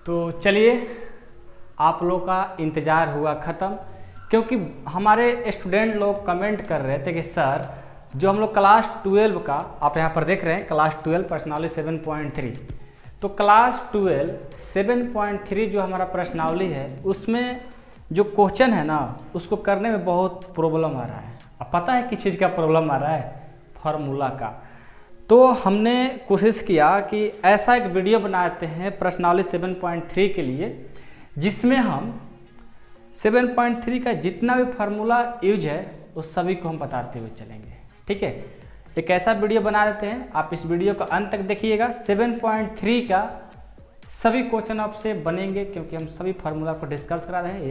तो चलिए, आप लोग का इंतज़ार हुआ ख़त्म, क्योंकि हमारे स्टूडेंट लोग कमेंट कर रहे थे कि सर जो हम लोग क्लास 12 का, आप यहाँ पर देख रहे हैं क्लास 12 पर्सनावली 7.3, तो क्लास 12 7.3 जो हमारा प्रश्नावली है उसमें जो क्वेश्चन है ना उसको करने में बहुत प्रॉब्लम आ रहा है। अब पता है किस चीज़ का प्रॉब्लम आ रहा है? फार्मूला का। तो हमने कोशिश किया कि ऐसा एक वीडियो बनाते हैं प्रश्नावली 7.3 के लिए, जिसमें हम 7.3 का जितना भी फार्मूला यूज है उस सभी को हम बताते हुए चलेंगे। ठीक है, एक ऐसा वीडियो बना देते हैं, आप इस वीडियो का अंत तक देखिएगा। 7.3 का सभी क्वेश्चन आपसे बनेंगे, क्योंकि हम सभी फार्मूला को डिस्कस करा रहे हैं,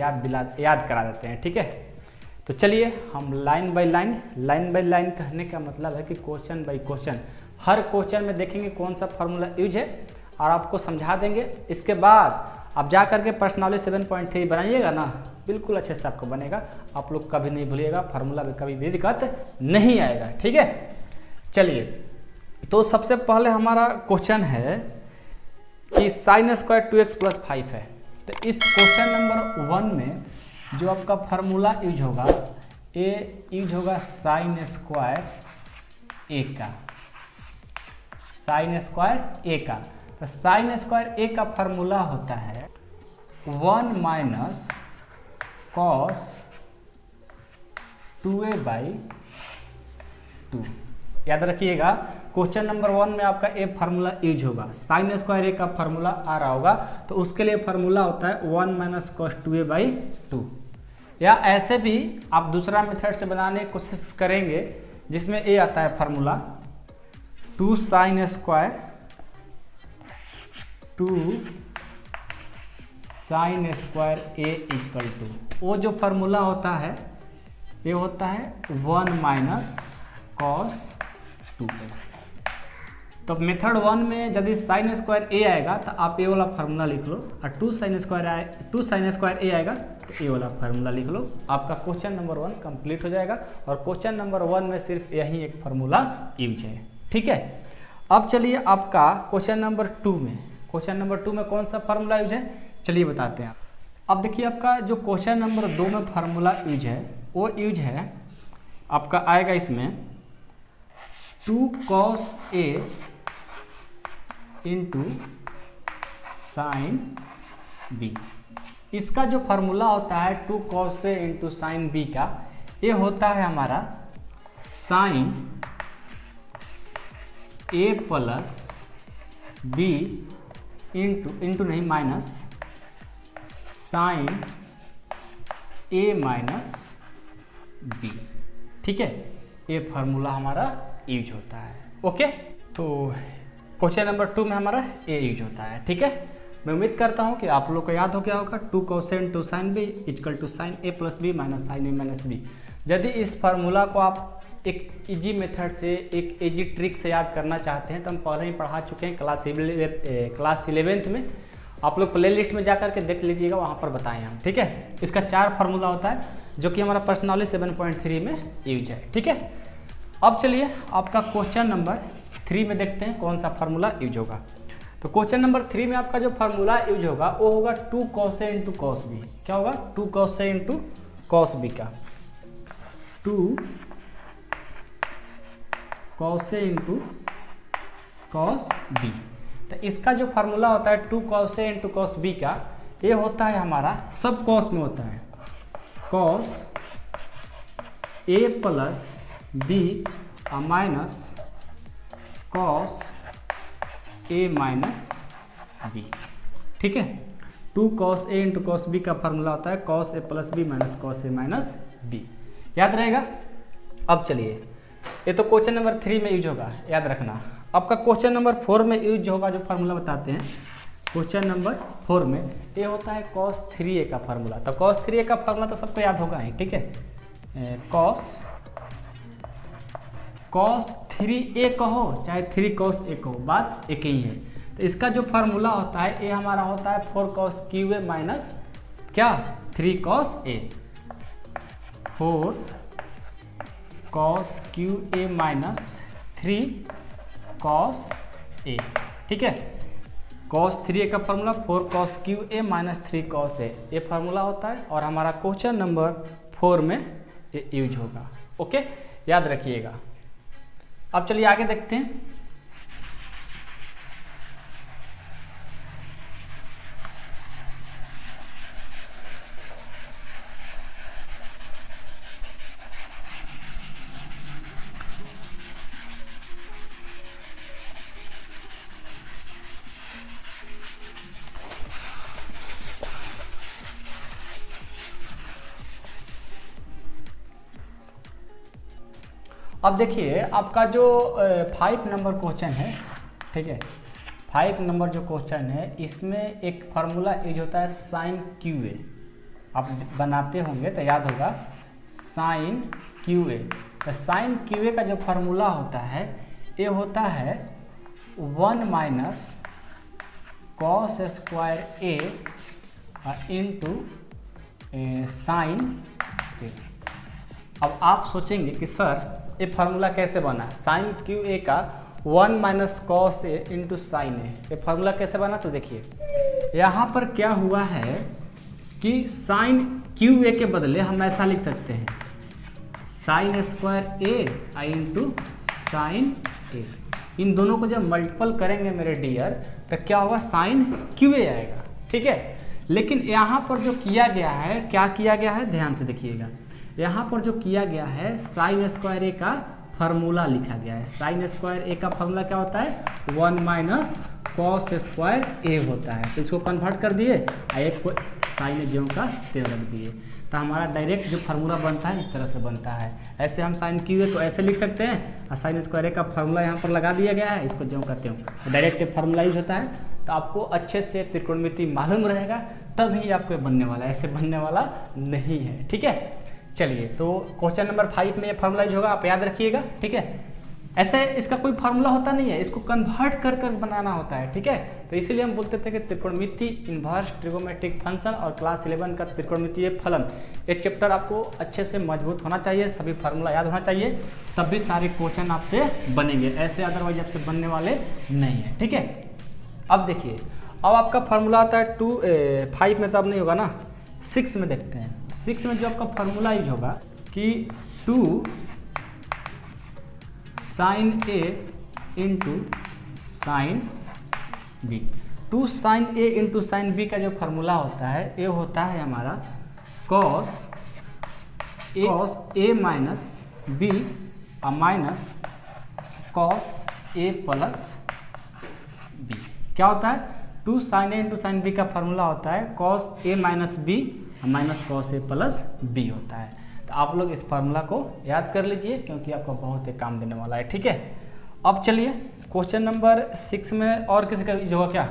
याद करा देते हैं। ठीक है, तो चलिए हम लाइन बाय लाइन कहने का मतलब है कि question by question, her question में देखेंगे कौन सा फार्मूला यूज है और आपको समझा देंगे। इसके बाद आप जा करके पर्सनावली 7.3 बनाइएगा ना, बिल्कुल अच्छे से आपको बनेगा, आप लोग कभी नहीं भूलिएगा, फार्मूला में कभी भी दिक्कत नहीं आएगा। ठीक है, चलिए तो सबसे पहले हमारा क्वेश्चन है कि साइन स्क्वायर 2x + 5 है। तो इस क्वेश्चन नंबर 1 में जो आपका फार्मूला यूज होगा, ये यूज होगा साइन स्क्वायर ए का, साइन स्क्वायर ए का। तो साइन स्क्वायर ए का फार्मूला होता है 1 - cos 2a/2। याद रखिएगा, क्वेश्चन नंबर 1 में आपका ए फार्मूला यूज होगा, साइन स्क्वायर ए का फार्मूला आ रहा होगा, तो उसके लिए फार्मूला होता है 1 - cos 2a/2। या ऐसे भी आप दूसरा मेथड से बनाने की कोशिश करेंगे, जिसमें ए आता है formula 2 sin square 2 sin square A equal to, वो जो फार्मूला होता है ये होता है 1 - cos 2a। तो मेथड 1 में यदि साइन स्क्वायर ए आएगा तो आप ये वाला फार्मूला लिख लो, और 2 sin स्क्वायर ए आएगा तो ये वाला फार्मूला लिख लो। आपका क्वेश्चन नंबर 1 कंप्लीट हो जाएगा, और क्वेश्चन नंबर 1 में सिर्फ यही एक फार्मूला यूज है। ठीक है, अब चलिए आपका क्वेश्चन नंबर 2 में, क्वेश्चन नंबर 2 में कौन सा फार्मूला यूज है चलिए बताते हैं। अब देखिए, आपका जो क्वेश्चन नंबर 2 में फार्मूला यूज है वो यूज है आपका आएगा इसमें 2 cos a × sin b। इसका जो फार्मूला होता है 2 cos a × sin b का, ये होता है हमारा sin a + b इंटू नहीं माइनस sin a - b। ठीक है, ये फार्मूला हमारा यूज होता है। ओके, तो क्वेश्चन नंबर 2 में हमारा ए यूज होता है। ठीक है, मैं उम्मीद करता हूँ कि आप लोग को याद हो गया होगा 2 cos a × sin b = sin a + b - sin a - b। यदि इस फार्मूला को आप एक इजी मेथड से, एक इजी ट्रिक से याद करना चाहते हैं तो हम पहले ही पढ़ा चुके हैं क्लास 11th में, आप लोग प्ले लिस्ट में जाकर के देख लीजिएगा, वहाँ पर बताएं हम। ठीक है, इसका 4 फार्मूला होता है जो कि हमारा पर्सनावली 7.3 में यूज है। ठीक है, अब चलिए आपका क्वेश्चन नंबर 3 में देखते हैं कौन सा फार्मूला यूज होगा। तो क्वेश्चन नंबर 3 में आपका जो फार्मूला यूज होगा वो होगा 2 cos a × cos b। क्या होगा? 2 cos a × cos b का 2 cos a × cos b। तो इसका जो फार्मूला होता है 2 cos a × cos b का, ये होता है हमारा सब cos में होता है cos a + b minus cos a - b। ठीक है, 2 cos a × cos b का फार्मूला होता है cos a + b - cos a - b। याद रहेगा। अब चलिए, ये तो क्वेश्चन नंबर 3 में यूज होगा, याद रखना। आपका क्वेश्चन नंबर 4 में यूज होगा जो फार्मूला बताते हैं, क्वेश्चन नंबर 4 में ये होता है cos 3a का फार्मूला। तो cos 3a का फार्मूला तो सबको याद होगा ही। ठीक है, cos 3a कहो चाहे 3 cos a कहो, बात एक ही है। तो इसका जो फार्मूला होता है ये हमारा होता है 4 cos qa माइनस क्या 3 cos a, 4 cos qa minus 3 cos a। ठीक है, cos 3a का formula 4 cos Q A minus 3 cos ए, ये फार्मूला होता है और हमारा क्वेश्चन नंबर 4 में ये यूज होगा। ओके, याद रखिएगा। अब चलिए आगे देखते हैं। अब देखिए आपका जो 5 नंबर क्वेश्चन है, ठीक है, 5 नंबर जो क्वेश्चन है इसमें एक फार्मूला यूज होता है साइन क्यू ए। आप बनाते होंगे तो याद होगा साइन क्यू ए। तो साइन क्यू ए का जो फार्मूला होता है ये होता है 1 माइनस कॉस स्क्वायर ए इंटू साइन ए। अब आप सोचेंगे कि सर ये फार्मूला कैसे बना? साइन क्यू ए का 1 minus cos A into sine ए, ये फार्मूला कैसे बना? तो देखिए यहाँ पर क्या हुआ है कि साइन क्यू ए के बदले हम ऐसा लिख सकते हैं साइन स्क्वायर ए इंटू साइन ए। इन दोनों को जब मल्टीपल करेंगे मेरे डियर तो क्या होगा? साइन क्यू ए आएगा, ठीक है। लेकिन यहाँ पर जो किया गया है, क्या किया गया है, ध्यान से देखिएगा। यहाँ पर जो किया गया है साइन स्क्वायर ए का फार्मूला लिखा गया है। साइन स्क्वायर ए का फार्मूला क्या होता है? 1 माइनस कॉस स्क्वायर ए होता है। तो इसको कन्वर्ट कर दिए और एक को साइन ज्यों का त्यों रख दिए, तो हमारा डायरेक्ट जो फार्मूला बनता है इस तरह से बनता है। ऐसे हम साइन क्यू ए को ऐसे लिख सकते हैं और साइन स्क्वायर ए का फार्मूला यहाँ पर लगा दिया गया है, इसको ज्यों का त्यों डायरेक्ट फार्मूला यूज होता है। तो आपको अच्छे से त्रिकोणमिति मालूम रहेगा तभी आपको बनने वाला है, ऐसे बनने वाला नहीं है, ठीक है। चलिए, तो क्वेश्चन नंबर 5 में ये फार्मूला यूज होगा, आप याद रखिएगा, ठीक है। ऐसे इसका कोई फार्मूला होता नहीं है, इसको कन्वर्ट कर कर बनाना होता है, ठीक है। तो इसीलिए हम बोलते थे कि त्रिकोणमिति, इन्वर्स ट्रिगोमेट्रिक फंक्शन और क्लास 11 का त्रिकोणमितीय फलन, एक चैप्टर आपको अच्छे से मजबूत होना चाहिए, सभी फार्मूला याद होना चाहिए, तब भी सारे क्वेश्चन आपसे बनेंगे, ऐसे अदरवाइज आपसे बनने वाले नहीं है, ठीक है। अब देखिए, अब आपका फार्मूला आता है 5 में, तो अब नहीं होगा ना, 6 में देखते हैं। 6 में जो आपका फार्मूला यूज होगा कि 2 साइन ए इंटू साइन बी। 2 साइन ए इंटू साइन बी का जो फार्मूला होता है ये होता है हमारा कॉस ए माइनस बी और minus cos A plus B. क्या होता है? 2 साइन ए इंटू साइन बी का फार्मूला होता है cos A minus B minus cos A plus B होता है। तो आप लोग इस फार्मूला को याद कर लीजिए क्योंकि आपको बहुत ही काम देने वाला है, ठीक है। अब चलिए क्वेश्चन नंबर 6 में और किसी का यूज होगा क्या?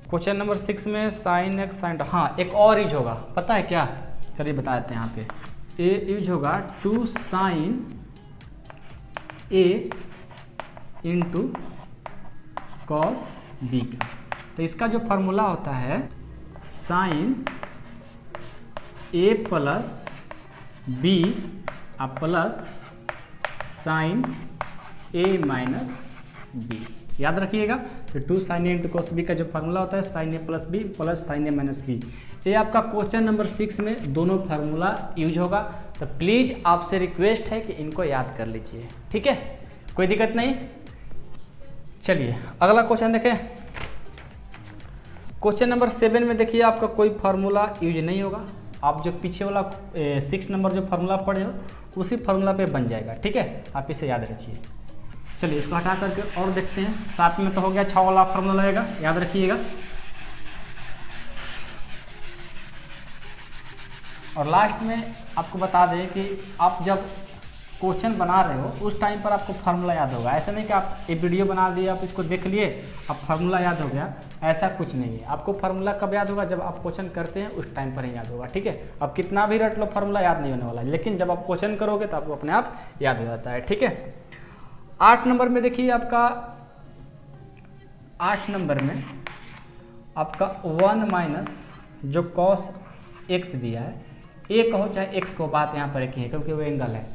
क्वेश्चन नंबर 6 में साइन एक्स साइन, हाँ एक और यूज होगा, पता है क्या? चलिए बता देते हैं। यहाँ पे ए यूज होगा 2 साइन ए इंटू कॉस बी का। तो इसका जो फार्मूला होता है साइन ए प्लस बी प्लस साइन ए माइनस बी, याद रखिएगा। तो 2 साइन ए इंटू कॉस बी का जो फार्मूला होता है साइन ए प्लस बी प्लस साइन ए माइनस बी। ये आपका क्वेश्चन नंबर 6 में दोनों फार्मूला यूज होगा। तो प्लीज़ आपसे रिक्वेस्ट है कि इनको याद कर लीजिए, ठीक है, कोई दिक्कत नहीं। चलिए अगला क्वेश्चन देखें। क्वेश्चन नंबर 7 में देखिए आपका कोई फार्मूला यूज नहीं होगा, आप जो पीछे वाला 6 नंबर जो फार्मूला पढ़े हो उसी फार्मूला पे बन जाएगा, ठीक है, आप इसे याद रखिए। चलिए इसको हटा करके और देखते हैं। 7 में तो हो गया, 6 वाला फार्मूला लगेगा, याद रखिएगा। और लास्ट में आपको बता दें कि आप जब क्वेश्चन बना रहे हो उस टाइम पर आपको फार्मूला याद होगा। ऐसा नहीं कि आप एक वीडियो बना दिए, आप इसको देख लिए, अब फार्मूला याद हो गया, ऐसा कुछ नहीं है। आपको फार्मूला कब याद होगा? जब आप क्वेश्चन करते हैं उस टाइम पर ही याद होगा, ठीक है। अब कितना भी रट लो फार्मूला याद नहीं होने वाला, लेकिन जब आप क्वेश्चन करोगे तो आपको अपने आप याद हो जाता है, ठीक है। 8 नंबर में देखिए आपका 8 नंबर में आपका 1 माइनस जो कॉस एक्स दिया है, ए कहो चाहे एक्स को, बात यहाँ पर एक ही है क्योंकि वो एंगल है।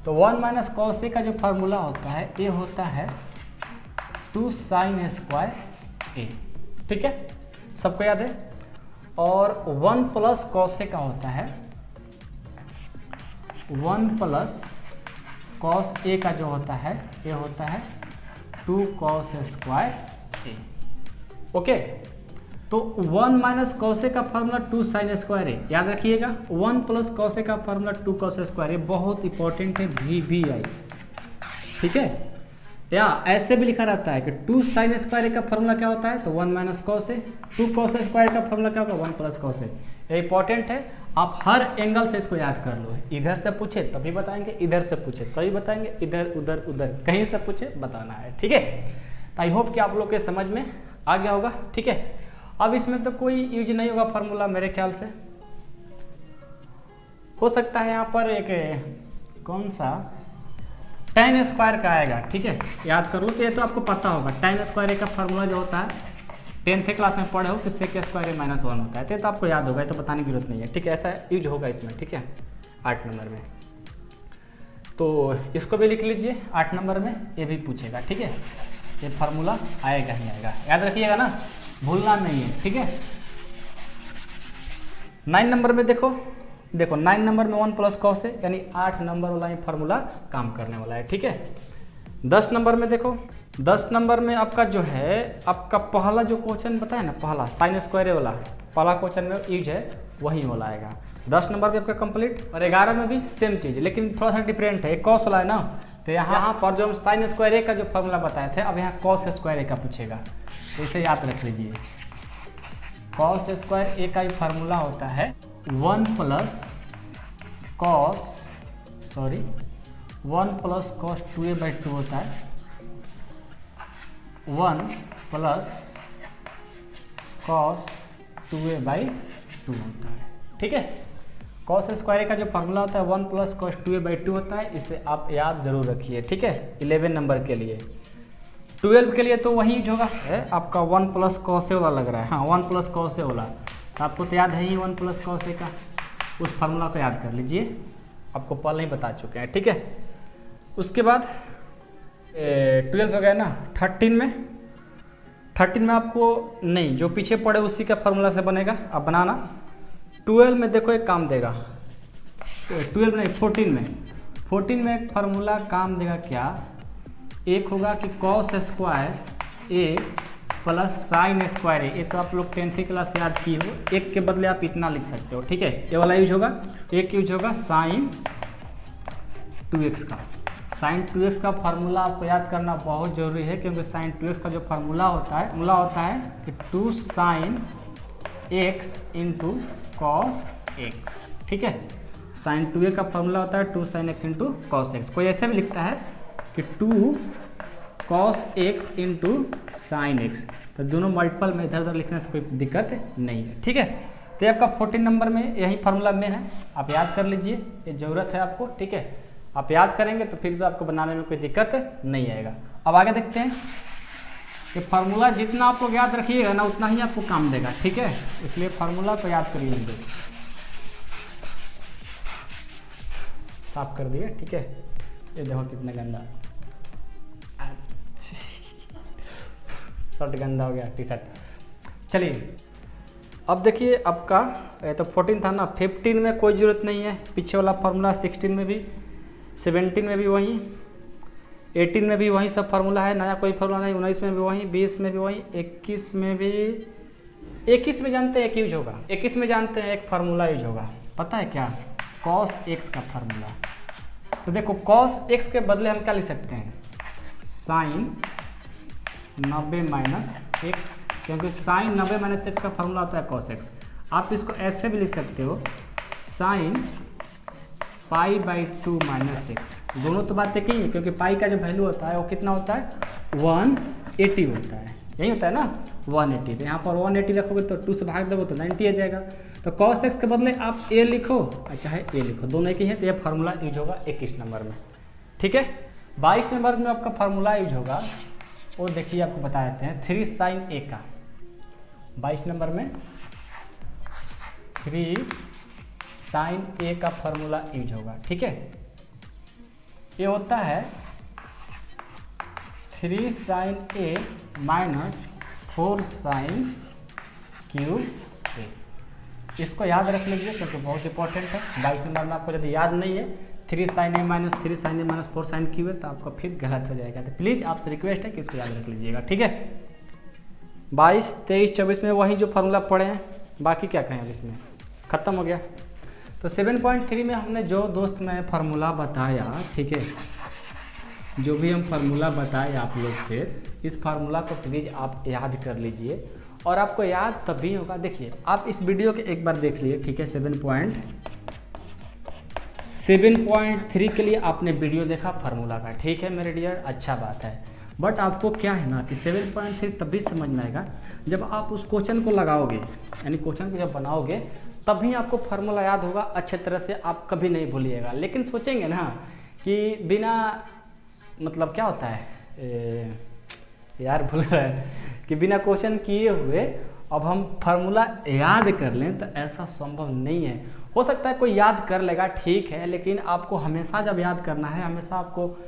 तो 1 माइनस कॉस ए का जो फार्मूला होता है ये होता है 2 साइन स्क्वायर ए। ठीक है, सबको याद है। और 1 प्लस कॉस ए का होता है 1 प्लस कॉस ए का जो होता है ये होता है 2 कॉस स्क्वायर ए। ओके, तो 1 माइनस कॉस ए का फार्मूला 2 साइन स्क्वायर ए, याद रखिएगा। 1 प्लस कॉस ए का फार्मूला 2 कॉस स्क्वायर ए, बहुत इंपॉर्टेंट है, VBI, ठीक है। या ऐसे भी लिखा रहता है कि 2 साइन स्क्वायर ए का फार्मूला क्या होता है, तो 1 minus cos A, 2 cos square का फार्मूला क्या होगा, 1 प्लस कॉस ए। ये इंपॉर्टेंट है, आप हर एंगल से इसको याद कर लो। इधर से पूछे तभी बताएंगे, इधर से पूछे तभी बताएंगे, इधर उधर उधर कहीं से पूछे बताना है, ठीक है। तो आई होप कि आप लोग के समझ में आ गया होगा, ठीक है। अब इसमें तो कोई यूज नहीं होगा फार्मूला मेरे ख्याल से, हो सकता है यहाँ पर एक कौन सा tan स्क्वायर का आएगा, ठीक है, याद कर लो। तो ये तो आपको पता होगा, tan स्क्वायर का फार्मूला जो होता है 10th क्लास में पढ़े हो कि sec स्क्वायर माइनस 1 होता है, तो आपको याद होगा, तो बताने की जरूरत नहीं है, ठीक है। ऐसा यूज होगा इसमें, ठीक है, 8 नंबर में। तो इसको भी लिख लीजिए, 8 नंबर में ये भी पूछेगा, ठीक है। ये फार्मूला आएगा ही आएगा, याद रखिएगा ना, भूलना नहीं है, ठीक है। 9 नंबर में देखो 9 नंबर में 1 प्लस कॉस है, यानी 8 नंबर वाला ही फार्मूला काम करने वाला है, ठीक है। 10 नंबर में देखो, 10 नंबर में आपका जो है, आपका पहला जो क्वेश्चन बताया ना, पहला साइन स्क्वायर वाला पहला क्वेश्चन में यूज है, वही वाला आएगा। 10 नंबर पे आपका कंप्लीट। और 11 में भी सेम चीज़, लेकिन थोड़ा सा डिफरेंट है, कॉस वाला है ना, तो यहाँ पर जो हम साइन स्क्वायर ए का जो फार्मूला बताए थे, अब यहाँ कॉस स्क्वायर ए का पूछेगा, तो इसे याद रख लीजिए। कॉस स्क्वायर ए का ही फार्मूला होता है 1 प्लस कॉस 2a/2 होता है, 1 प्लस कॉस 2a/2 होता है, ठीक है। कॉस स्क्वायर का जो फार्मूला होता है 1 प्लस कॉस 2a/2 होता है, इसे आप याद जरूर रखिए, ठीक है। 11 नंबर के लिए, 12 के लिए तो वही यूज होगा है आपका 1 प्लस कॉस ए वाला लग रहा है, हाँ 1 प्लस कॉस ए वाला, तो आपको तो याद है ही 1 प्लस कॉस ए का, उस फार्मूला को याद कर लीजिए, आपको पहले ही बता चुके हैं, ठीक है। उसके बाद 12 हो गया ना। 13 में आपको नहीं, जो पीछे पड़े उसी का फार्मूला से बनेगा, आप बनाना। 12 में देखो एक काम देगा, 12 नहीं 14 में एक फार्मूला काम देगा क्या, एक होगा कि कॉस स्क्वायर ए प्लस साइन स्क्वायर ए, ये तो आप लोग 10th क्लास से याद किए हो, एक के बदले आप इतना लिख सकते हो, ठीक है। ये वाला यूज होगा, एक यूज होगा साइन 2x का। साइन 2x का फार्मूला आपको याद करना बहुत जरूरी है, क्योंकि साइन 2x का जो फार्मूला होता है कि 2 sine x into cos x, ठीक है। साइन 2a का फार्मूला होता है 2 sine x into cos x। कोई ऐसे भी लिखता है कि 2 cos x into sine x, तो दोनों मल्टीपल में इधर उधर लिखने से कोई दिक्कत नहीं है, ठीक है। तो ये आपका 14 नंबर में यही फार्मूला मेन है, आप याद कर लीजिए, ये ज़रूरत है आपको, ठीक है। आप याद करेंगे तो फिर तो आपको बनाने में कोई दिक्कत नहीं आएगा। अब आगे देखते हैं कि फार्मूला जितना आप लोग याद रखिएगा ना, उतना ही आपको काम देगा, ठीक है। इसलिए फार्मूला को याद कर लीजिए, साफ कर दिए, ठीक है। ये देखो कितना गंदा शर्ट गंदा हो गया, टी-शर्ट। चलिए अब देखिए आपका तो 14 था ना, 15 में कोई ज़रूरत नहीं है, पीछे वाला फार्मूला 16 में भी, 17 में भी वही, 18 में भी वही सब फार्मूला है, नया कोई फार्मूला नहीं, 19 में भी वही, 20 में भी वही, 21 में भी, 21 में जानते हैं एक यूज होगा, 21 में जानते हैं एक फार्मूला यूज होगा, पता है क्या, कॉस x का फार्मूला। तो देखो कॉस x के बदले हम क्या लिख सकते हैं, साइन 90 माइनस x, क्योंकि साइन 90 माइनस x का फार्मूला होता है कॉस x। आप इसको ऐसे भी लिख सकते हो, साइन π/2 माइनस x, दोनों तो बात एक ही है, क्योंकि पाई का जो वैल्यू होता है वो कितना होता है 180 होता है, यही होता है ना 180। तो यहाँ पर 180 रखोगे तो 2 से भाग दोगे तो 90 आ जाएगा। तो cos x के बदले आप a लिखो और चाहे a लिखो, दोनों एक ही है, तो ये फार्मूला यूज होगा 21 नंबर में, ठीक है। 22 नंबर में आपका फार्मूला यूज होगा, वो देखिए आपको बता देते हैं, 3 साइन a का। 22 नंबर में 3 साइन a का फार्मूला यूज होगा, ठीक है। ये होता है 3 sine a minus 4 sin cube A. इसको याद रख लीजिए क्योंकि बहुत इंपॉर्टेंट है। 22 नंबर में आपको यदि याद नहीं है 3 sin a minus 3 sin a minus 4 sin cube है तो आपका फिर गलत हो जाएगा। तो प्लीज़ आपसे रिक्वेस्ट है कि इसको याद रख लीजिएगा, ठीक है। 22, 23, 24 में वही जो फार्मूला पढ़े हैं, बाकी क्या कहें अब इसमें ख़त्म हो गया। तो 7.3 में हमने जो दोस्त मैं फार्मूला बताया, ठीक है, जो भी हम फार्मूला बताए आप लोग से, इस फार्मूला को प्लीज़ आप याद कर लीजिए। और आपको याद तभी होगा, देखिए आप इस वीडियो के एक बार देख लिए, ठीक है। 7.3 के लिए आपने वीडियो देखा फार्मूला का, ठीक है मेरे डियर, अच्छा बात है। बट आपको क्या है ना कि 7.3 तभी समझ में आएगा जब आप उस क्वेश्चन को लगाओगे, यानी क्वेश्चन को जब बनाओगे तभी आपको फार्मूला याद होगा अच्छे तरह से, आप कभी नहीं भूलिएगा। लेकिन सोचेंगे ना कि बिना मतलब क्या होता है यार भूल रहा है कि बिना क्वेश्चन किए हुए अब हम फार्मूला याद कर लें, तो ऐसा संभव नहीं है। हो सकता है कोई याद कर लेगा, ठीक है, लेकिन आपको हमेशा जब याद करना है, हमेशा आपको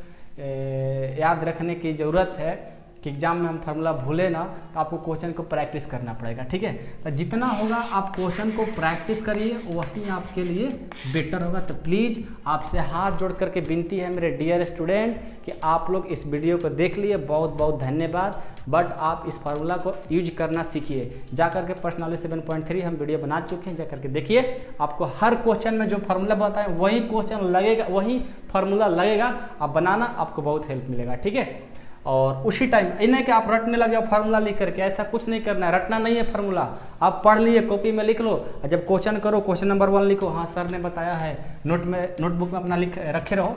याद रखने की ज़रूरत है कि एग्जाम में हम फार्मूला भूले ना, तो आपको क्वेश्चन को प्रैक्टिस करना पड़ेगा, ठीक है। तो जितना होगा आप क्वेश्चन को प्रैक्टिस करिए, वही आपके लिए बेटर होगा। तो प्लीज़ आपसे हाथ जोड़ करके विनती है मेरे डियर स्टूडेंट कि आप लोग इस वीडियो को देख लिए, बहुत बहुत धन्यवाद। बट आप इस फार्मूला को यूज करना सीखिए। जा करके पर्सनली 7.3 हम वीडियो बना चुके हैं, जा करके देखिए। आपको हर क्वेश्चन में जो फार्मूला बताए वही क्वेश्चन लगेगा, वही फार्मूला लगेगा, आप बनाना, आपको बहुत हेल्प मिलेगा, ठीक है। और उसी टाइम इन्हें कि आप रटने लगे फार्मूला लिख करके, ऐसा कुछ नहीं करना है, रटना नहीं है फार्मूला। आप पढ़ लिए, कॉपी में लिख लो, और जब क्वेश्चन करो क्वेश्चन नंबर 1 लिखो, हाँ सर ने बताया है, नोटबुक में अपना लिख रखे रहो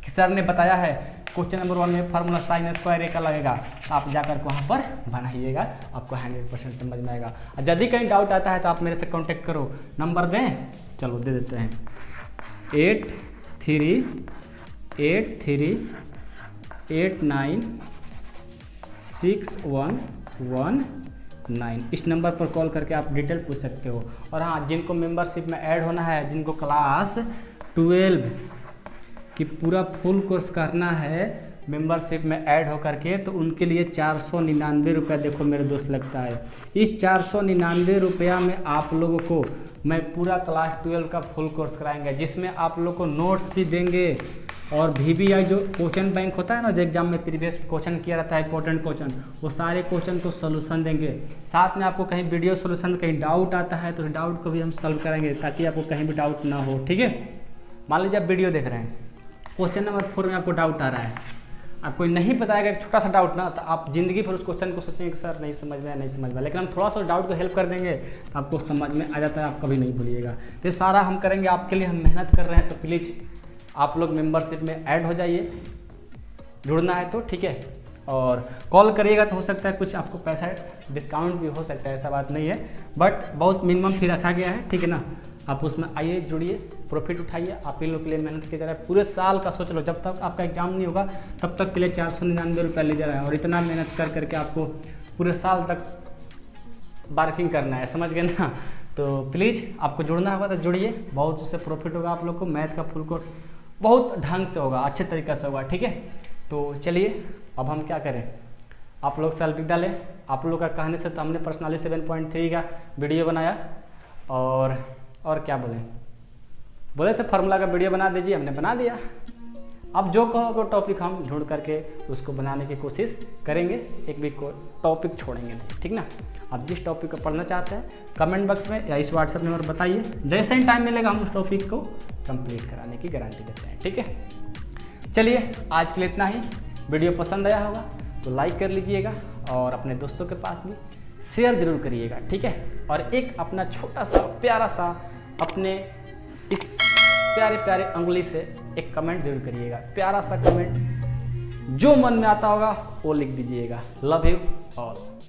कि सर ने बताया है क्वेश्चन नंबर 1 में फार्मूला साइन स्क्वायर ए का लगेगा। आप जाकर वहाँ पर बनाइएगा, आपको 100% समझ में आएगा। और यदि कहीं डाउट आता है तो आप मेरे से कांटेक्ट करो, नंबर दें, चलो दे देते हैं 8383896119। इस नंबर पर कॉल करके आप डिटेल पूछ सकते हो। और हाँ, जिनको मेंबरशिप में ऐड होना है, जिनको क्लास 12 की पूरा फुल कोर्स करना है मेंबरशिप में ऐड हो करके, तो उनके लिए 499 रुपया देखो मेरे दोस्त लगता है। इस 499 रुपया में आप लोगों को मैं पूरा क्लास 12 का फुल कोर्स कराएंगे, जिसमें आप लोग को नोट्स भी देंगे और VBI जो क्वेश्चन बैंक होता है ना, जो एग्जाम में प्रीवियस क्वेश्चन किया रहता है, इंपॉर्टेंट क्वेश्चन, वो सारे क्वेश्चन को सोल्यूशन देंगे। साथ में आपको कहीं वीडियो सोल्यूशन कहीं डाउट आता है तो डाउट को भी हम सॉल्व करेंगे, ताकि आपको कहीं भी डाउट ना हो, ठीक है। मान लीजिए आप वीडियो देख रहे हैं, क्वेश्चन नंबर 4 में आपको डाउट आ रहा है, आप कोई नहीं बताएगा, एक छोटा सा डाउट ना, तो आप जिंदगी भर उस क्वेश्चन को सोचेंगे कि सर नहीं समझ में, नहीं समझ में। लेकिन हम थोड़ा सा डाउट को हेल्प कर देंगे तो आपको समझ में आ जाता है, आप कभी नहीं भूलिएगा। तो ये सारा हम करेंगे आपके लिए, हम मेहनत कर रहे हैं। तो प्लीज़ आप लोग मेंबरशिप में ऐड हो जाइए, जुड़ना है तो, ठीक है। और कॉल करिएगा तो हो सकता है कुछ आपको पैसा डिस्काउंट भी हो सकता है, ऐसा बात नहीं है, बट बहुत मिनिमम फी रखा गया है, ठीक है ना। आप उसमें आइए, जुड़िए, प्रॉफिट उठाइए। आप इन लोग के लिए मेहनत की जा रहा है, पूरे साल का सोच लो, जब तक आपका एग्जाम नहीं होगा तब तक के लिए 499 रुपये ले जा रहा है। और इतना मेहनत कर करके आपको पूरे साल तक बार्किंग करना है, समझ गए ना। तो प्लीज़ आपको जुड़ना होगा तो जुड़िए, बहुत उससे प्रॉफिट होगा आप लोग को। मैथ का फुल कोर्स बहुत ढंग से होगा, अच्छे तरीके से होगा, ठीक है। तो चलिए अब हम क्या करें, आप लोग से अलविदा लें। आप लोग का कहने से तो हमने पर्सनली 7.3 का वीडियो बनाया, और क्या बोले थे फार्मूला का वीडियो बना दीजिए, हमने बना दिया। अब जो कहोगे टॉपिक हम ढूंढ करके उसको बनाने की कोशिश करेंगे, एक भी टॉपिक छोड़ेंगे नहीं, ठीक ना। आप जिस टॉपिक को पढ़ना चाहते हैं कमेंट बॉक्स में या इस व्हाट्सएप नंबर बताइए, जैसे ही टाइम मिलेगा हम उस टॉपिक को कंप्लीट कराने की गारंटी देते हैं, ठीक है। चलिए आज के लिए इतना ही। वीडियो पसंद आया होगा तो लाइक कर लीजिएगा और अपने दोस्तों के पास भी शेयर जरूर करिएगा, ठीक है। और एक अपना छोटा सा प्यारा सा अपने इस प्यारे प्यारे अंगुली से एक कमेंट जरूर करिएगा, प्यारा सा कमेंट, जो मन में आता होगा वो लिख दीजिएगा। Love you all.